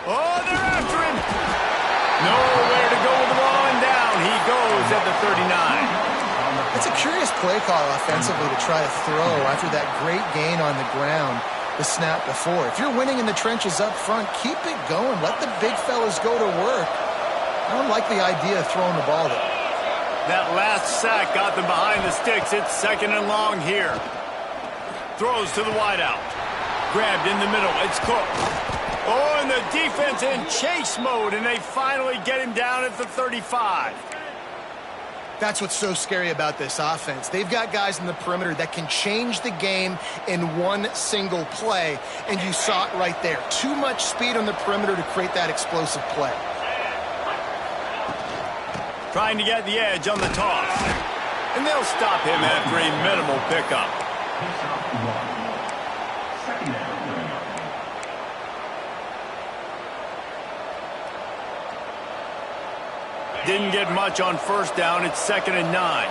Oh, they're after him. Nowhere to go with the ball, and down he goes at the 39. It's a curious play call offensively to try to throw after that great gain on the ground the snap before. If you're winning in the trenches up front, keep it going. Let the big fellas go to work. I don't like the idea of throwing the ball there. That last sack got them behind the sticks. It's 2nd and long here. Throws to the wideout. Grabbed in the middle. It's Cook. Oh, and the defense in chase mode, and they finally get him down at the 35. That's what's so scary about this offense. They've got guys in the perimeter that can change the game in one single play, and you saw it right there. Too much speed on the perimeter to create that explosive play. Trying to get the edge on the toss. And they'll stop him after a minimal pickup. Second down coming up. Didn't get much on first down. It's 2nd and 9.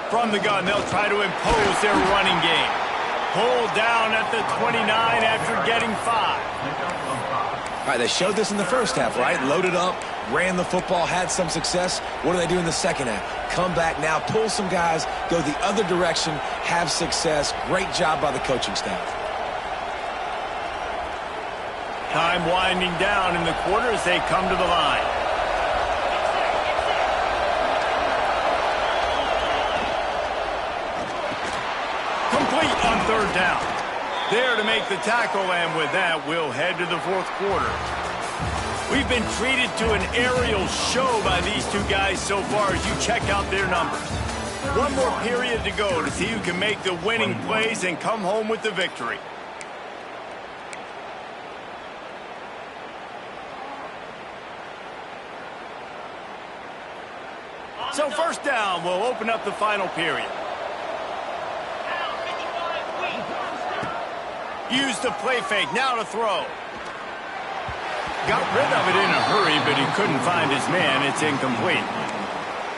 From the gun, they'll try to impose their running game. Pulled down at the 29 after getting 5. All right, they showed this in the first half, right? Loaded up, ran the football, had some success. What do they do in the second half? Come back now, pull some guys, go the other direction, have success. Great job by the coaching staff. Time winding down in the quarter as they come to the line. Complete on 3rd down. There to make the tackle, and with that, we'll head to the 4th quarter. We've been treated to an aerial show by these two guys so far as you check out their numbers. One more period to go to see who can make the winning plays and come home with the victory. So first down will open up the final period. Use the play fake, now to throw. Got rid of it in a hurry, but he couldn't find his man. It's incomplete.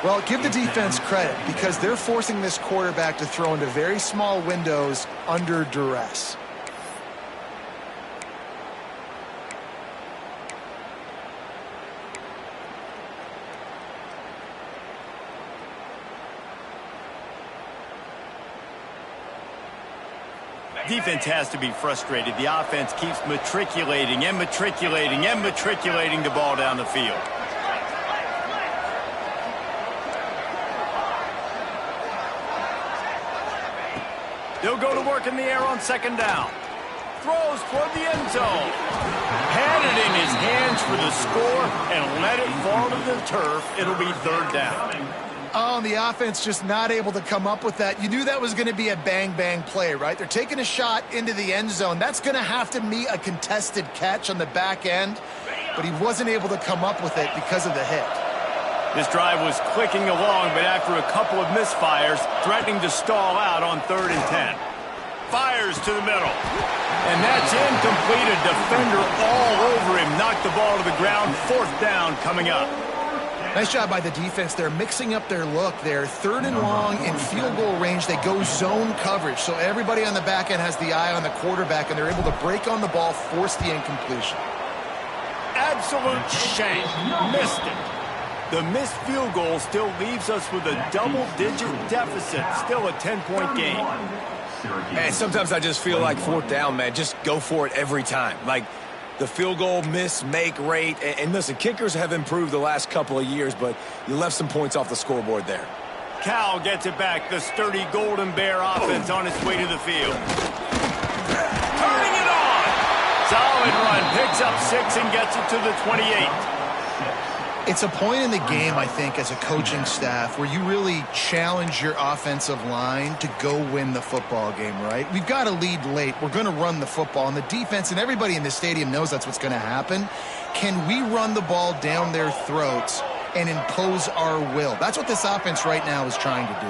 Well, give the defense credit because they're forcing this quarterback to throw into very small windows under duress. Defense has to be frustrated. The offense keeps matriculating and matriculating and matriculating the ball down the field. They'll go to work in the air on second down. Throws toward the end zone. Had it in his hands for the score and let it fall to the turf. It'll be third down. Oh, and the offense just not able to come up with that. You knew that was going to be a bang-bang play, right? They're taking a shot into the end zone. That's going to have to meet a contested catch on the back end, but he wasn't able to come up with it because of the hit. This drive was clicking along, but after a couple of misfires, threatening to stall out on 3rd and 10. Fires to the middle. And that's incomplete. A defender all over him. Knocked the ball to the ground. 4th down coming up. Nice job by the defense. They're mixing up their look there. 3rd and long in field goal range. They go zone coverage. So everybody on the back end has the eye on the quarterback, and they're able to break on the ball, force the incompletion. Absolute shame. Missed it. The missed field goal still leaves us with a double-digit deficit. Still a 10-point game. And sometimes I just feel like 4th down, man. Just go for it every time. Like, the field goal miss-make rate. And listen, kickers have improved the last couple of years, but you left some points off the scoreboard there. Cal gets it back. The sturdy Golden Bear offense on its way to the field. Turning it on. Solid run. Picks up 6 and gets it to the 28. It's a point in the game, I think, as a coaching staff where you really challenge your offensive line to go win the football game, right? We've got a lead late. We're going to run the football. And the defense and everybody in the stadium knows that's what's going to happen. Can we run the ball down their throats and impose our will? That's what this offense right now is trying to do.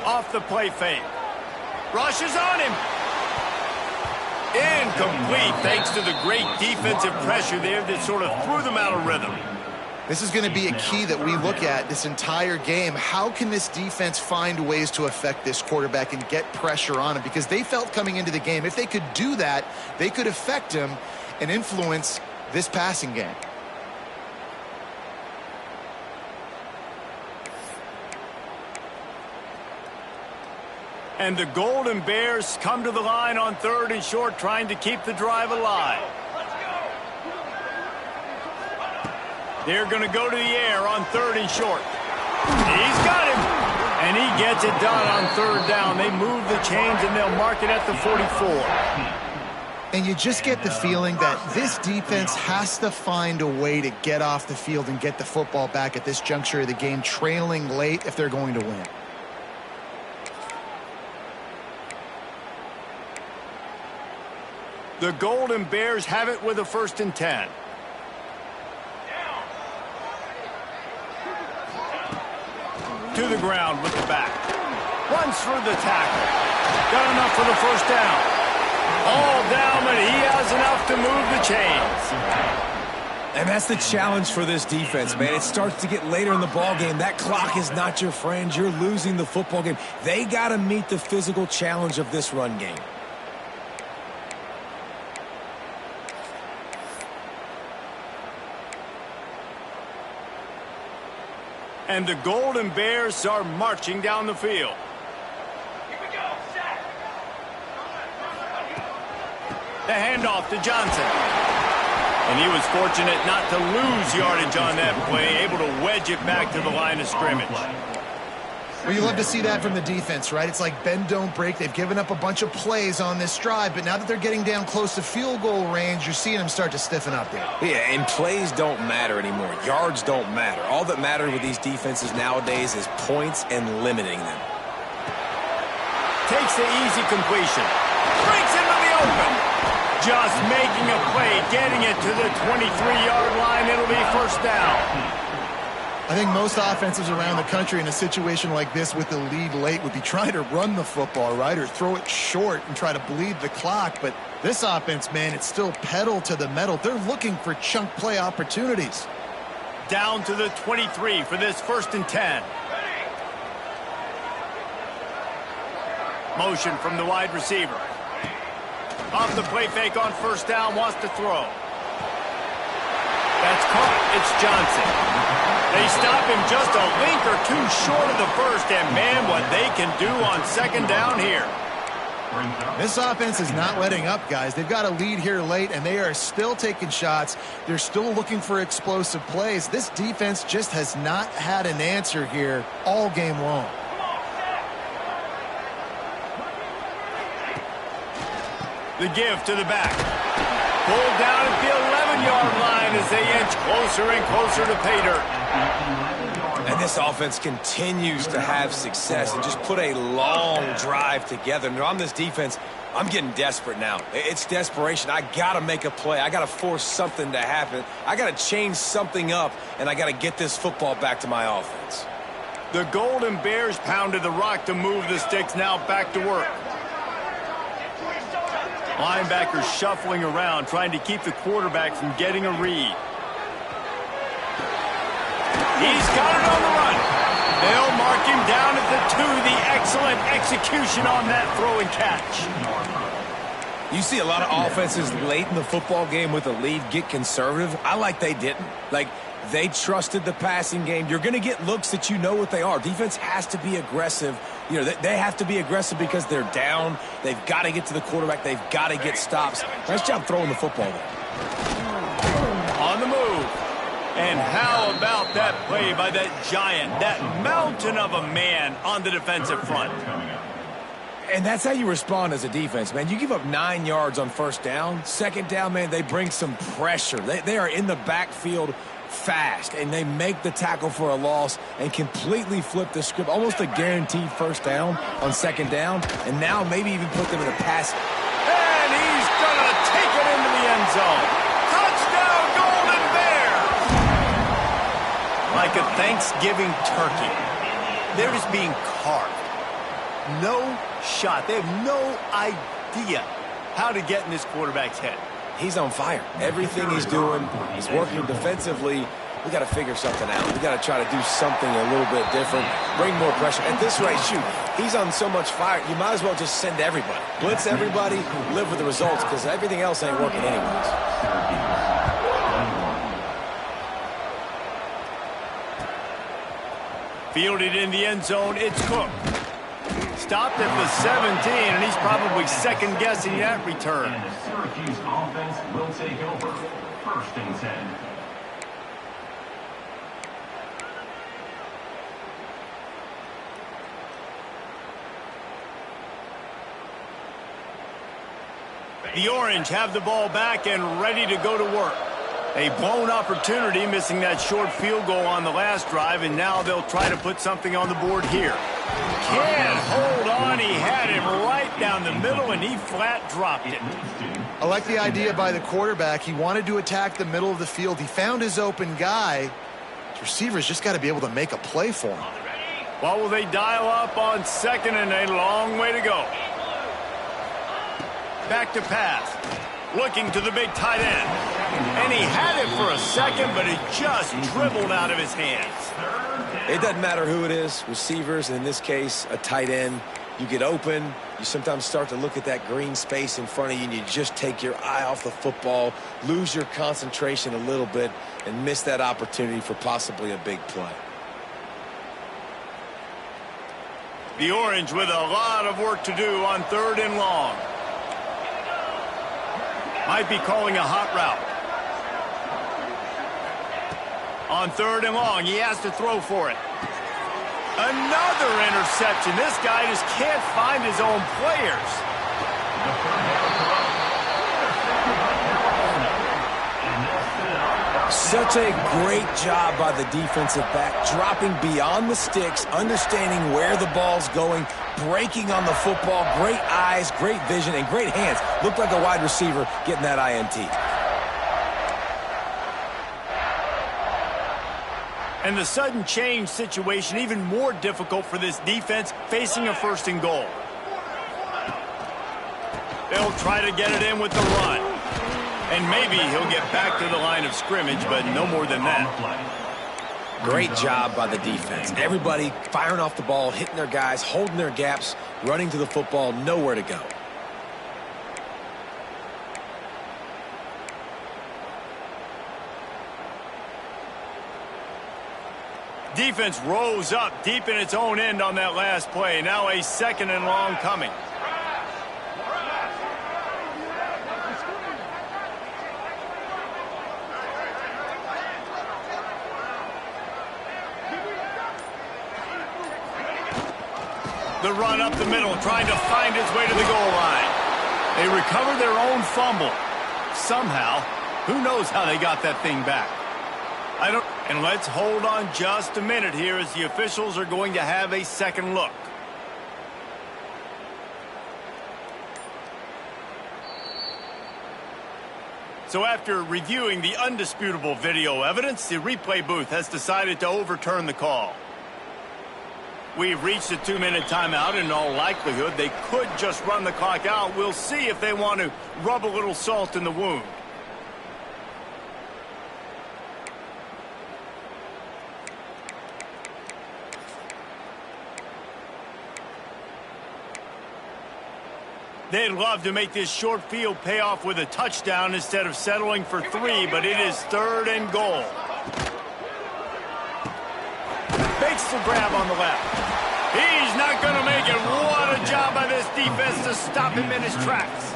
Off the play fake. Rushes on him. Incomplete, thanks to the great defensive pressure there that sort of threw them out of rhythm. This is going to be a key that we look at this entire game. How can this defense find ways to affect this quarterback and get pressure on him? Because they felt coming into the game, if they could do that, they could affect him and influence this passing game. And the Golden Bears come to the line on 3rd and short, trying to keep the drive alive. They're going to go to the air on 3rd and short. He's got him. And he gets it done on 3rd down. They move the chains, and they'll mark it at the 44. And you just get the feeling that this defense has to find a way to get off the field and get the football back at this juncture of the game, trailing late if they're going to win. The Golden Bears have it with a 1st and 10. To the ground with the back. Runs through the tackle. Got enough for the 1st down. All down, but he has enough to move the chains. And that's the challenge for this defense, man. It starts to get later in the ball game. That clock is not your friend. You're losing the football game. They got to meet the physical challenge of this run game. And the Golden Bears are marching down the field. Here we go, sack. The handoff to Johnson. And he was fortunate not to lose yardage on that play, able to wedge it back to the line of scrimmage. Well, you love to see that from the defense, right? It's like bend, don't break. They've given up a bunch of plays on this drive, but now that they're getting down close to field goal range, you're seeing them start to stiffen up there. Yeah, and plays don't matter anymore. Yards don't matter. All that matters with these defenses nowadays is points and limiting them. Takes the easy completion. Breaks into the open. Just making a play, getting it to the 23-yard line. It'll be first down. I think most offenses around the country in a situation like this with the lead late would be trying to run the football, right, or throw it short and try to bleed the clock. But this offense, man, it's still pedal to the metal. They're looking for chunk play opportunities. Down to the 23 for this 1st and 10. Motion from the wide receiver. Off the play fake on 1st down, wants to throw. That's caught. It's Johnson. They stop him just a link or two short of the first, and man, what they can do on 2nd down here. This offense is not letting up, guys. They've got a lead here late, and they are still taking shots. They're still looking for explosive plays. This defense just has not had an answer here all game long. The give to the back. Pulled down at the 11-yard line as they inch closer and closer to pay dirt. And this offense continues to have success and just put a long drive together. And on this defense, I'm getting desperate now. It's desperation. I got to make a play. I got to force something to happen. I got to change something up, and I got to get this football back to my offense. The Golden Bears pounded the rock to move the sticks. Now back to work. Linebackers shuffling around, trying to keep the quarterback from getting a read. He's got it on the run. They'll mark him down at the 2. The excellent execution on that throw and catch. You see a lot of offenses late in the football game with a lead get conservative. I like they didn't. Like, they trusted the passing game. You're going to get looks that you know what they are. Defense has to be aggressive. You know, they have to be aggressive because they're down. They've got to get to the quarterback. They've got to get stops. Nice job throwing the football there. On the move. And how about that play by that giant, that mountain of a man on the defensive front? And that's how you respond as a defense, man. You give up 9 yards on 1st down. 2nd down, man, they bring some pressure. They are in the backfield fast, and they make the tackle for a loss and completely flip the script. Almost a guaranteed 1st down on 2nd down, and now maybe even put them in a pass. And he's going to take it into the end zone. Touchdown, Golden Bears! Like a Thanksgiving turkey, they're just being carved. No shot. They have no idea how to get in this quarterback's head. He's on fire. Everything he's doing is working defensively. We got to figure something out. We got to try to do something a little bit different, bring more pressure. At this rate, shoot, he's on so much fire, you might as well just send everybody. Blitz everybody, live with the results, because everything else ain't working anyways. Fielded in the end zone, it's Cook. Stopped at the 17, and he's probably second-guessing that return. And the Syracuse offense will take over. 1st and 10. The Orange have the ball back and ready to go to work. A blown opportunity, missing that short field goal on the last drive, and now they'll try to put something on the board here. Can't hold on. He had him right down the middle, and he flat dropped it. I like the idea by the quarterback. He wanted to attack the middle of the field. He found his open guy. His receivers just got to be able to make a play for him. What will they dial up on 2nd, and a long way to go? Back to pass. Looking to the big tight end. And he had it for a second, but it just dribbled out of his hands. It doesn't matter who it is, receivers, in this case, a tight end. You get open, you sometimes start to look at that green space in front of you, and you just take your eye off the football, lose your concentration a little bit, and miss that opportunity for possibly a big play. The Orange with a lot of work to do on 3rd and long. Might be calling a hot route. On 3rd and long, he has to throw for it. Another interception. This guy just can't find his own players. Such a great job by the defensive back, dropping beyond the sticks, understanding where the ball's going, breaking on the football. Great eyes, great vision, and great hands. Looked like a wide receiver getting that INT. And the sudden change situation even more difficult for this defense facing a 1st and goal. They'll try to get it in with the run. And maybe he'll get back to the line of scrimmage, but no more than that. Great job by the defense. Everybody firing off the ball, hitting their guys, holding their gaps, running to the football, nowhere to go. Defense rose up deep in its own end on that last play. Now a 2nd and long coming. The run up the middle, trying to find its way to the goal line. They recovered their own fumble. Somehow, who knows how they got that thing back. And let's hold on just a minute here as the officials are going to have a second look. So after reviewing the undisputable video evidence, the replay booth has decided to overturn the call. We've reached a 2-minute timeout. In all likelihood, they could just run the clock out. We'll see if they want to rub a little salt in the wound. They'd love to make this short field pay off with a touchdown instead of settling for 3, but it is 3rd and goal. Makes the grab on the left. He's not going to make it. What a job by this defense to stop him in his tracks.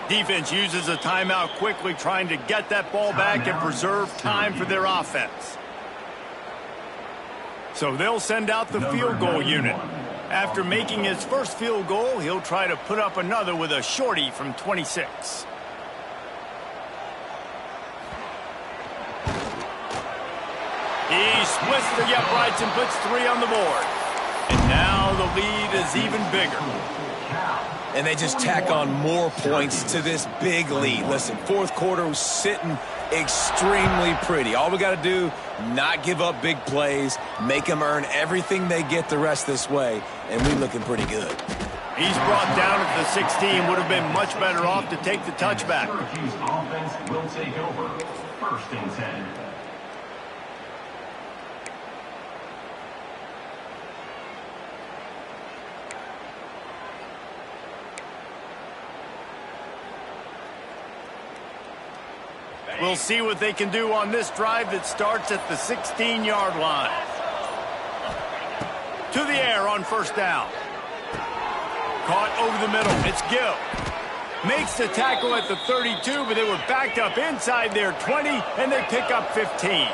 Defense uses a timeout quickly, trying to get that ball back and preserve time for their offense. So they'll send out the field goal unit. After making his first field goal, he'll try to put up another with a shorty from 26. He splits the uprights and puts 3 on the board. And now the lead is even bigger. And they just tack on more points to this big lead. Listen, 4th quarter was sitting extremely pretty. All we got to do, not give up big plays, make them earn everything they get the rest this way, and we're looking pretty good. He's brought down at the 16. Would have been much better off to take the touchback. Syracuse offense will take over. 1st and 10. We'll see what they can do on this drive that starts at the 16-yard line. To the air on 1st down. Caught over the middle. It's Gill. Makes the tackle at the 32, but they were backed up inside their 20, and they pick up 15.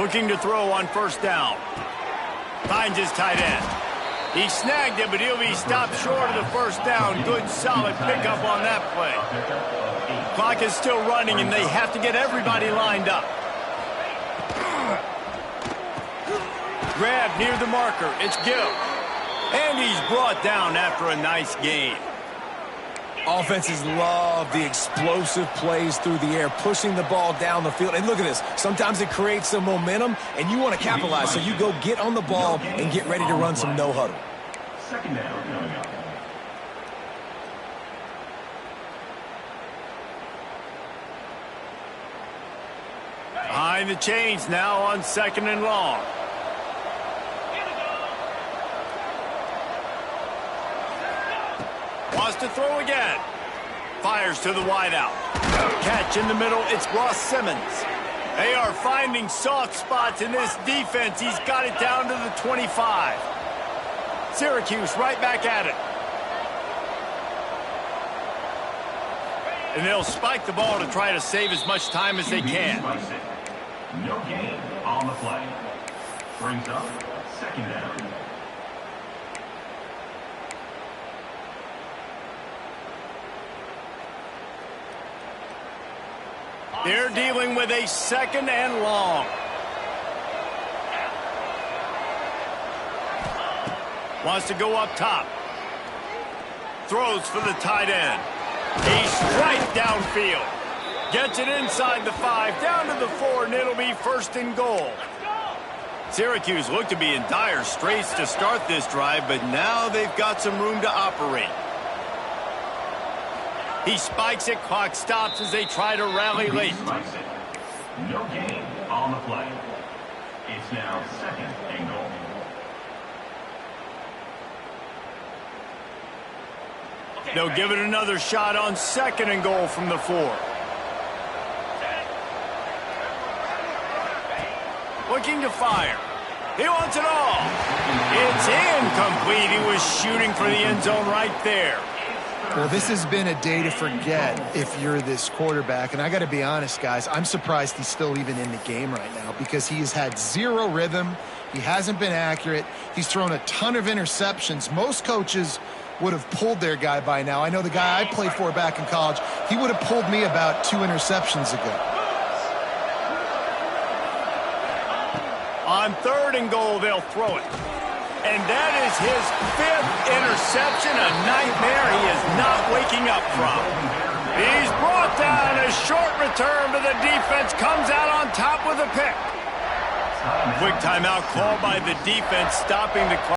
Looking to throw on 1st down. Finds his tight end. He snagged it, but he'll be stopped short of the 1st down. Good, solid pickup on that play. Clock is still running, and they have to get everybody lined up. Grab near the marker. It's Gill. And he's brought down after a nice gain. Offenses love the explosive plays through the air, pushing the ball down the field. And look at this. Sometimes it creates some momentum, and you want to capitalize. So you go get on the ball and get ready to run some no-huddle. 2nd down coming up. Behind the chains now on 2nd and long. Wants to throw again. Fires to the wideout. Catch in the middle. It's Ross Simmons. They are finding soft spots in this defense. He's got it down to the 25. Syracuse right back at it. And they'll spike the ball to try to save as much time as they can. No gain on the play. Brings up 2nd down. They're dealing with a 2nd and long. Wants to go up top. Throws for the tight end. A strike downfield. Gets it inside the 5, down to the 4, and it'll be 1st and goal. Syracuse looked to be in dire straits to start this drive, but now they've got some room to operate. He spikes it, clock stops as they try to rally late. Spikes it. No gain on the play. It's now 2nd and goal. They'll give it another shot on 2nd and goal from the 4. Looking to fire. He wants it all. It's incomplete. He was shooting for the end zone right there. Well, this has been a day to forget if you're this quarterback. And I got to be honest, guys, I'm surprised he's still even in the game right now because he has had 0 rhythm. He hasn't been accurate. He's thrown a ton of interceptions. Most coaches would have pulled their guy by now. I know the guy I played for back in college, he would have pulled me about 2 interceptions ago. On 3rd and goal, they'll throw it. And that is his 5th interception, a nightmare he is not waking up from. He's brought down. A short return, but the defense comes out on top with a pick. Quick timeout called by the defense, stopping the clock.